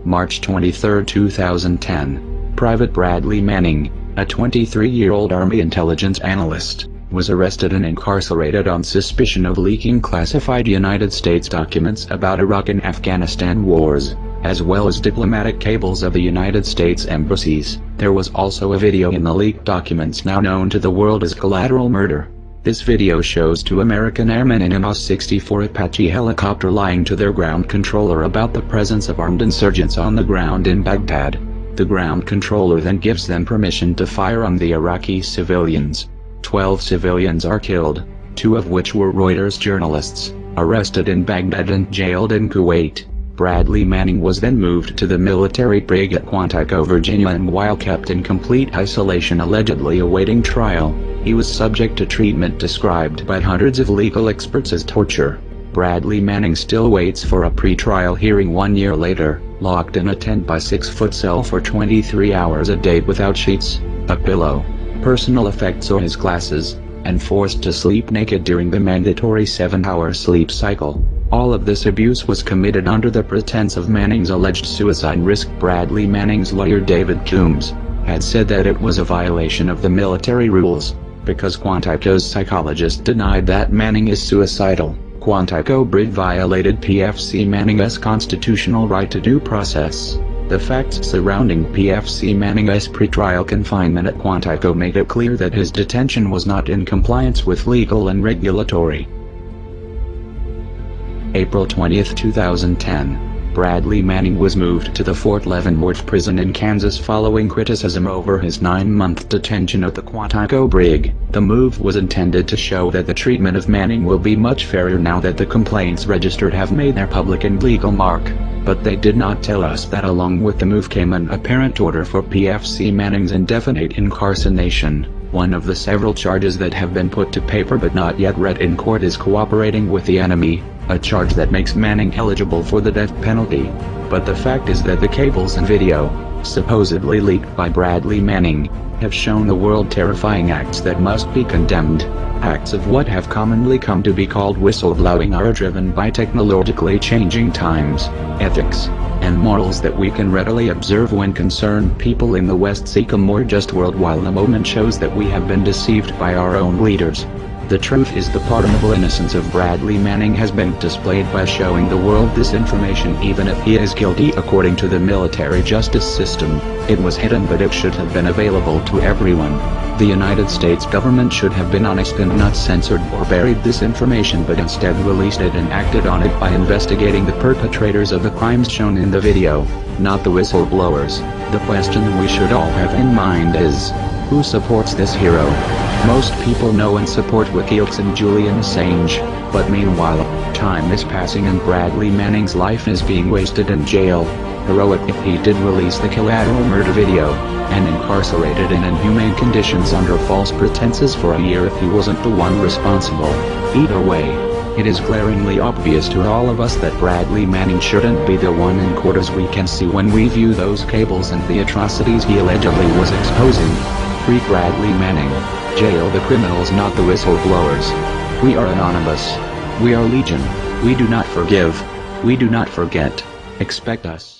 March 23, 2010. Private Bradley Manning, a 23-year-old Army intelligence analyst, was arrested and incarcerated on suspicion of leaking classified United States documents about Iraq and Afghanistan wars, as well as diplomatic cables of the United States embassies. There was also a video in the leaked documents now known to the world as Collateral Murder. This video shows two American airmen in an AH-64 Apache helicopter lying to their ground controller about the presence of armed insurgents on the ground in Baghdad. The ground controller then gives them permission to fire on the Iraqi civilians. 12 civilians are killed, 2 of which were Reuters journalists, arrested in Baghdad and jailed in Kuwait. Bradley Manning was then moved to the military brig at Quantico, Virginia, and while kept in complete isolation allegedly awaiting trial, he was subject to treatment described by hundreds of legal experts as torture. Bradley Manning still waits for a pre-trial hearing 1 year later, locked in a 10-by-6-foot cell for 23 hours a day without sheets, a pillow, personal effects or his glasses, and forced to sleep naked during the mandatory 7-hour sleep cycle. All of this abuse was committed under the pretense of Manning's alleged suicide risk. Bradley Manning's lawyer David Coombs had said that it was a violation of the military rules, because Quantico's psychologist denied that Manning is suicidal. Quantico brig violated PFC Manning's constitutional right to due process. The facts surrounding PFC Manning's pretrial confinement at Quantico made it clear that his detention was not in compliance with legal and regulatory. April 20, 2010. Bradley Manning was moved to the Fort Leavenworth prison in Kansas following criticism over his 9-month detention at the Quantico brig. The move was intended to show that the treatment of Manning will be much fairer now that the complaints registered have made their public and legal mark. But they did not tell us that along with the move came an apparent order for PFC Manning's indefinite incarceration. One of the several charges that have been put to paper but not yet read in court is cooperating with the enemy, a charge that makes Manning eligible for the death penalty. But the fact is that the cables and video, supposedly leaked by Bradley Manning, have shown the world terrifying acts that must be condemned. Acts of what have commonly come to be called whistleblowing are driven by technologically changing times, ethics, and morals that we can readily observe when concerned people in the West seek a more just world, while the moment shows that we have been deceived by our own leaders. The truth is the pardonable innocence of Bradley Manning has been displayed by showing the world this information even if he is guilty according to the military justice system. It was hidden, but it should have been available to everyone. The United States government should have been honest and not censored or buried this information, but instead released it and acted on it by investigating the perpetrators of the crimes shown in the video, not the whistleblowers. The question we should all have in mind is, who supports this hero? Most people know and support WikiLeaks and Julian Assange, but meanwhile, time is passing and Bradley Manning's life is being wasted in jail. Heroic if he did release the Collateral Murder video, and incarcerated in inhumane conditions under false pretenses for a year if he wasn't the one responsible. Either way, it is glaringly obvious to all of us that Bradley Manning shouldn't be the one in court, as we can see when we view those cables and the atrocities he allegedly was exposing. Free Bradley Manning. Jail the criminals, not the whistleblowers. We are anonymous. We are legion. We do not forgive. We do not forget. Expect us.